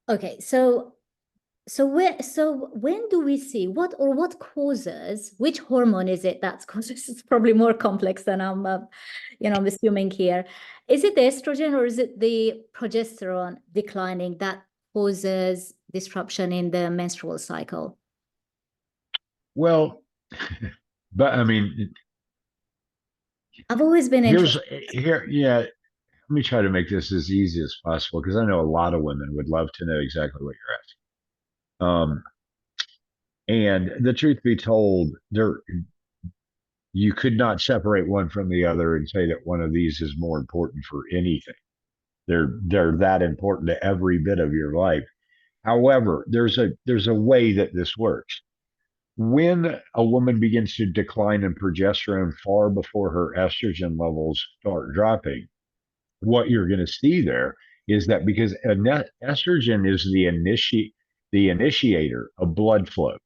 Okay, so when do we see what causes, which hormone is it that's causes? It's probably more complex than I'm assuming here. Is it the estrogen or is it the progesterone declining that causes disruption in the menstrual cycle? Well, but I mean, I've always been here's interested. here, yeah. Let me try to make this as easy as possible because I know a lot of women would love to know exactly what you're asking. And the truth be told, there you could not separate one from the other and say that one of these is more important for anything. They're that important to every bit of your life. However, there's a way that this works. When a woman begins to decline in progesterone far before her estrogen levels start dropping, what you're going to see there is that because estrogen is the initiator of blood flow.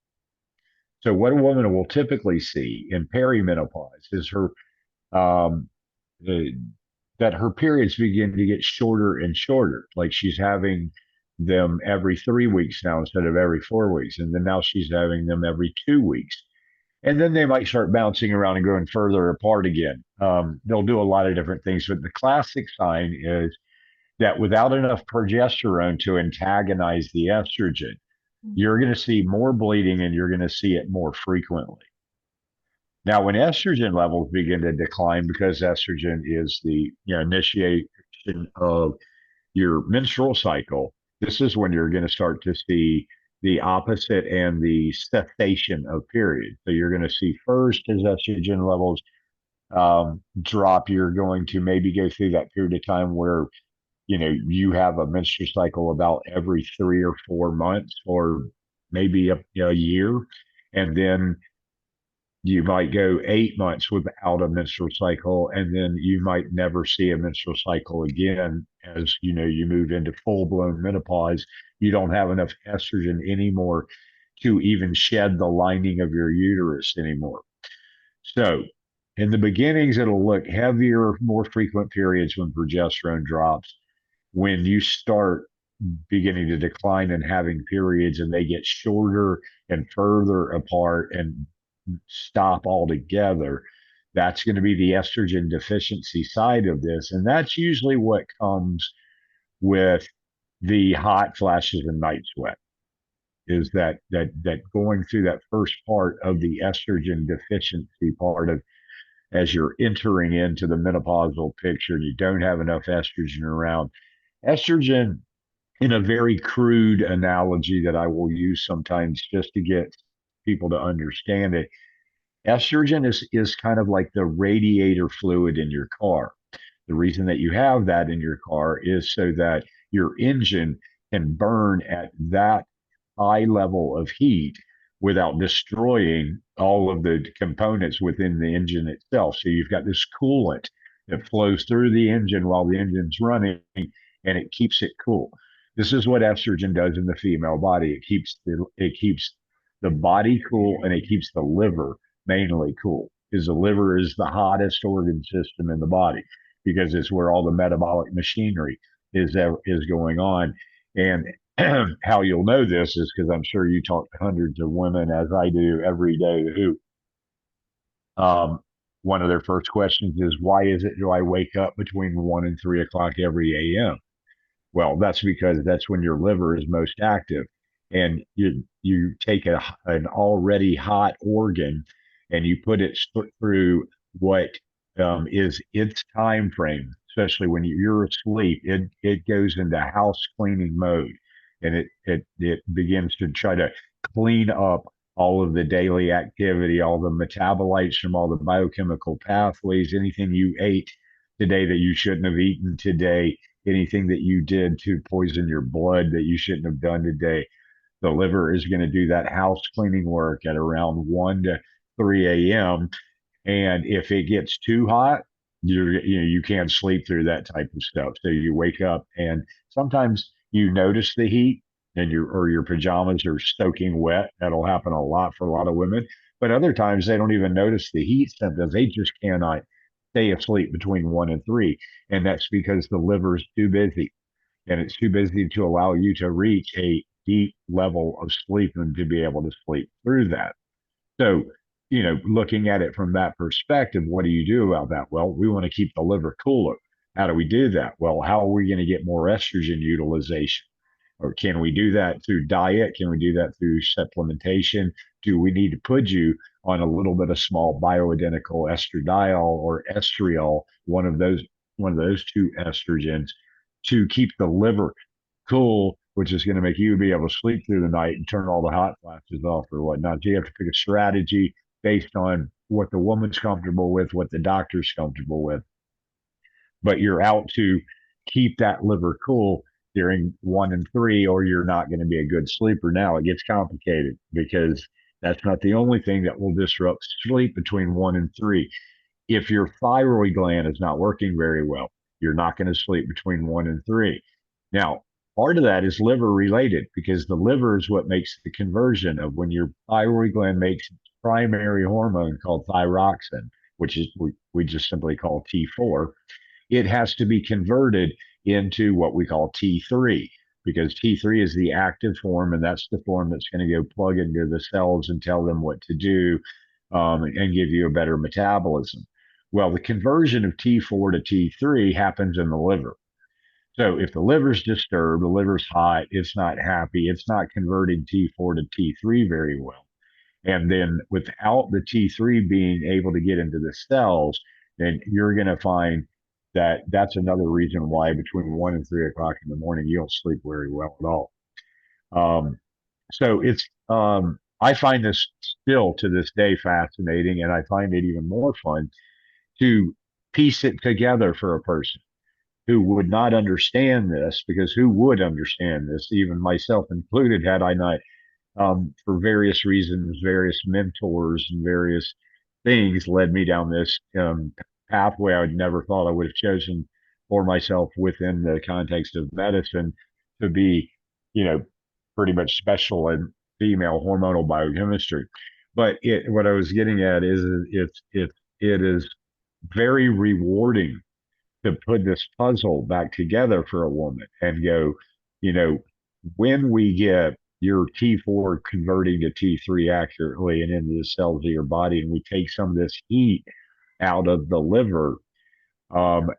So what a woman will typically see in perimenopause is her um, uh, that her periods begin to get shorter and shorter. Like she's having them every 3 weeks now instead of every 4 weeks, and then now she's having them every 2 weeks. And then they might start bouncing around and going further apart again. They'll do a lot of different things, but the classic sign is that without enough progesterone to antagonize the estrogen, you're going to see more bleeding and you're going to see it more frequently. Now, when estrogen levels begin to decline, because estrogen is the initiation of your menstrual cycle, this is when you're going to start to see the opposite and the cessation of periods. So you're going to see first as estrogen levels drop, you're going to maybe go through that period of time where you have a menstrual cycle about every 3 or 4 months, or maybe a year, and then you might go 8 months without a menstrual cycle, and then you might never see a menstrual cycle again. As you move into full-blown menopause, you don't have enough estrogen anymore to even shed the lining of your uterus anymore. So in the beginnings, it'll look heavier, more frequent periods when progesterone drops. When you start beginning to decline and having periods and they get shorter and further apart and stop altogether, that's going to be the estrogen deficiency side of this. And that's usually what comes with the hot flashes and night sweat, is that going through that first part of the estrogen deficiency part of, as you're entering into the menopausal picture and you don't have enough estrogen around. Estrogen, in a very crude analogy that I will use sometimes just to get people to understand it, estrogen is kind of like the radiator fluid in your car. The reason that you have that in your car is so that your engine can burn at that high level of heat without destroying all of the components within the engine itself. So you've got this coolant that flows through the engine while the engine's running, and it keeps it cool. This is what estrogen does in the female body. It keeps the body cool, and it keeps the liver mainly cool, because the liver is the hottest organ system in the body, because it's where all the metabolic machinery is going on. And how you'll know this is because I'm sure you talk to hundreds of women, as I do every day, who um, one of their first questions is, why is it do I wake up between 1 and 3 o'clock every AM? Well, that's because that's when your liver is most active. And you take an already hot organ and you put it through what is its time frame, especially when you're asleep. It goes into house cleaning mode, and it begins to try to clean up all of the daily activity, all the metabolites from all the biochemical pathways, anything you ate today that you shouldn't have eaten today, anything that you did to poison your blood that you shouldn't have done today. The liver is going to do that house cleaning work at around 1 to 3 a.m. And if it gets too hot, you can't sleep through that type of stuff. So you wake up, and sometimes you notice the heat, and your pajamas are soaking wet. That'll happen a lot for a lot of women. But other times they don't even notice the heat symptoms. They just cannot stay asleep between 1 and 3. And that's because the liver is too busy, and it's too busy to allow you to reach a deep level of sleep and to be able to sleep through that. So, looking at it from that perspective, what do you do about that? Well, we want to keep the liver cooler. How do we do that? Well, how are we going to get more estrogen utilization? Or can we do that through diet? Can we do that through supplementation? Do we need to put you on a little bit of small bioidentical estradiol or estriol, one of those two estrogens, to keep the liver cool, which is going to make you be able to sleep through the night and turn all the hot flashes off or whatnot. So you have to pick a strategy based on what the woman's comfortable with, what the doctor's comfortable with, but you're out to keep that liver cool during 1 and 3, or you're not going to be a good sleeper. Now it gets complicated because that's not the only thing that will disrupt sleep between 1 and 3. If your thyroid gland is not working very well, you're not going to sleep between 1 and 3. Now, part of that is liver related because the liver is what makes the conversion of when your thyroid gland makes its primary hormone called thyroxine, which is we just simply call T4. It has to be converted into what we call T3 because T3 is the active form, and that's the form that's going to go plug into the cells and tell them what to do, and give you a better metabolism. Well, the conversion of T4 to T3 happens in the liver. So if the liver's disturbed, the liver's hot, it's not happy, it's not converting T4 to T3 very well. And then without the T3 being able to get into the cells, then you're going to find that that's another reason why between 1 and 3 o'clock in the morning, you don't sleep very well at all. Um, so I find this still to this day fascinating, and I find it even more fun to piece it together for a person who would not understand this, because who would understand this, even myself included, had I not, for various reasons, various mentors and various things led me down this pathway I would never thought I would have chosen for myself within the context of medicine to be, you know, pretty much special in female hormonal biochemistry. But what I was getting at is it is very rewarding to put this puzzle back together for a woman and go, you know, when we get your T4 converting to T3 accurately and into the cells of your body, and we take some of this heat out of the liver,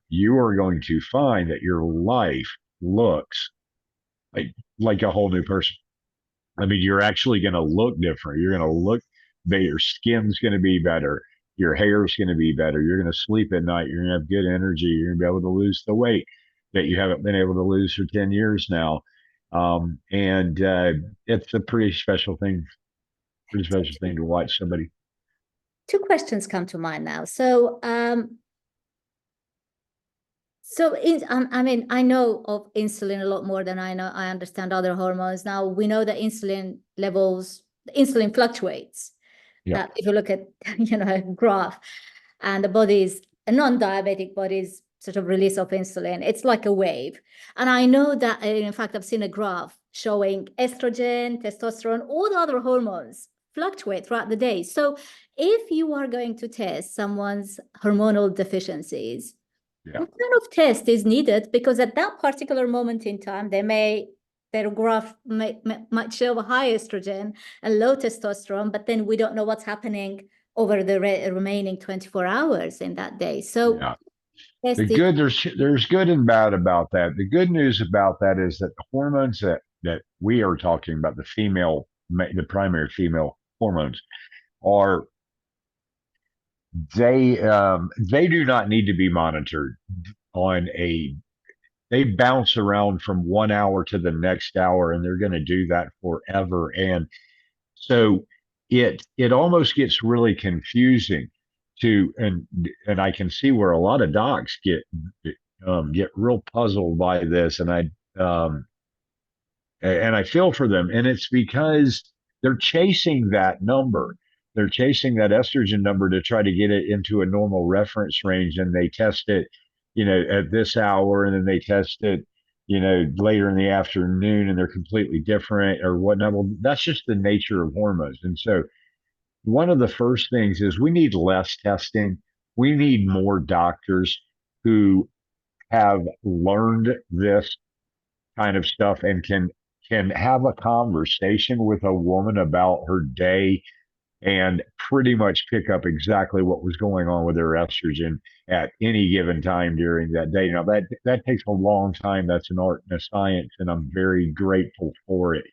you are going to find that your life looks like a whole new person. I mean, you're actually going to look different. You're going to look better. Your skin's going to be better. Your hair's going to be better. You're going to sleep at night. You're going to have good energy. You're going to be able to lose the weight that you haven't been able to lose for 10 years now. And it's a pretty special thing to watch somebody. Two questions come to mind now. I mean, I know of insulin a lot more than I understand other hormones. Now we know that insulin fluctuates. Yeah. That if you look at, a graph, and the body's, a non-diabetic body's sort of release of insulin, it's like a wave. And I know that, in fact, I've seen a graph showing estrogen, testosterone, all the other hormones fluctuate throughout the day. So if you are going to test someone's hormonal deficiencies, Yeah. what kind of test is needed? Because at that particular moment in time, their graph might show a high estrogen and low testosterone, but then we don't know what's happening over the remaining 24 hours in that day. So Yeah. testing. There's good and bad about that. The good news about that is that the hormones that we are talking about, the primary female hormones, are they do not need to be monitored on a they bounce around from 1 hour to the next hour, and they're going to do that forever. And so it almost gets really confusing and I can see where a lot of docs get real puzzled by this, um, and I feel for them. And it's because they're chasing that number. They're chasing that estrogen number to try to get it into a normal reference range, and they test it, at this hour, and then they test it, later in the afternoon, and they're completely different or whatnot. Well, that's just the nature of hormones, and so one of the first things is we need less testing. We need more doctors who have learned this kind of stuff and can have a conversation with a woman about her day and pretty much pick up exactly what was going on with their estrogen at any given time during that day. Now that takes a long time. That's an art and a science, and I'm very grateful for it.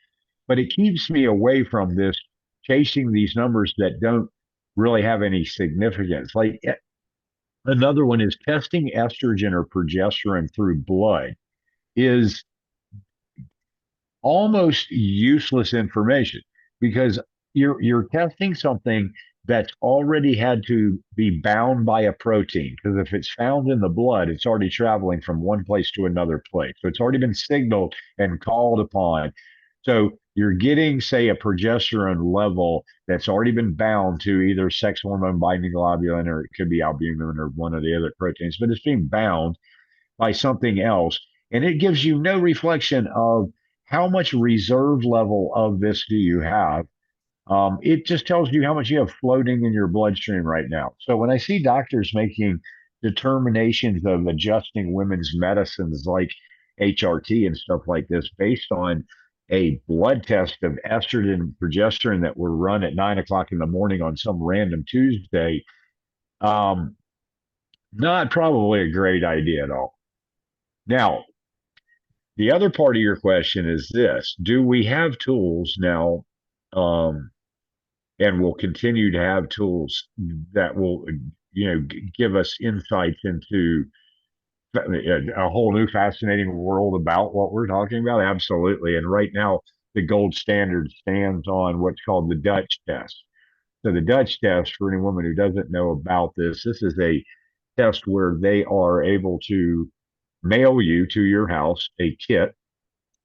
But it keeps me away from this chasing these numbers that don't really have any significance. Like another one is testing estrogen or progesterone through blood is almost useless information because you're testing something that's already had to be bound by a protein because if it's found in the blood it's already traveling from one place to another place, so it's already been signaled and called upon. So you're getting, say, a progesterone level that's already been bound to either sex hormone binding globulin or it could be albumin or one of the other proteins, but it's being bound by something else. And it gives you no reflection of how much reserve level of this do you have. It just tells you how much you have floating in your bloodstream right now. So when I see doctors making determinations of adjusting women's medicines like HRT and stuff like this based on a blood test of estrogen and progesterone that were run at 9 o'clock in the morning on some random Tuesday, um, not probably a great idea at all. Now, the other part of your question is this: do we have tools now, um, and will continue to have tools that will, give us insights into a whole new fascinating world about what we're talking about? Absolutely. And right now, the gold standard stands on what's called the Dutch test. So the Dutch test, for any woman who doesn't know about this is a test where they are able to mail you to your house a kit,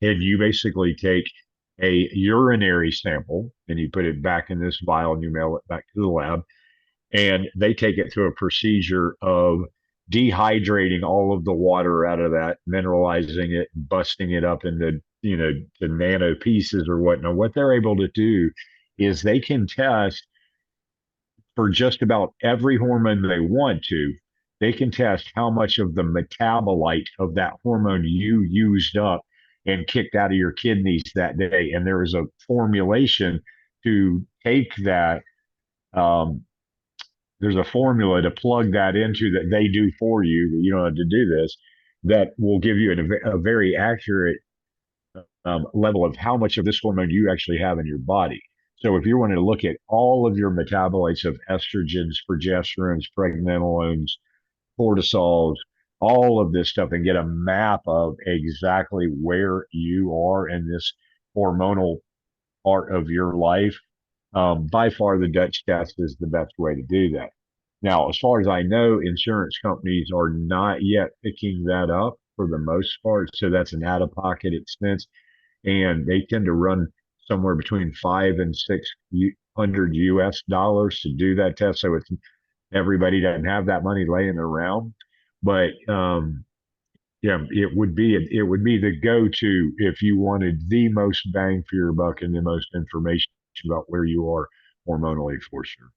and you basically take a urinary sample and you put it back in this vial and you mail it back to the lab. And they take it through a procedure of dehydrating all of the water out of that, mineralizing it, busting it up into, the nano pieces or whatnot. What they're able to do is they can test for just about every hormone they want to. They can test how much of the metabolite of that hormone you used up and kicked out of your kidneys that day. And there is a formulation to take that. Um, there's a formula to plug that into that they do for you. That you don't have to do this. That will give you a very accurate level of how much of this hormone you actually have in your body. So if you wanted to look at all of your metabolites of estrogens, progesterones, pregnenolones, cortisols, all of this stuff, and get a map of exactly where you are in this hormonal part of your life, by far the Dutch test is the best way to do that. Now, as far as I know, insurance companies are not yet picking that up for the most part. So that's an out of pocket expense, and they tend to run somewhere between 5 and 600 US dollars to do that test. So it's everybody doesn't have that money laying around, but yeah, it would be the go-to if you wanted the most bang for your buck and the most information about where you are hormonally for sure.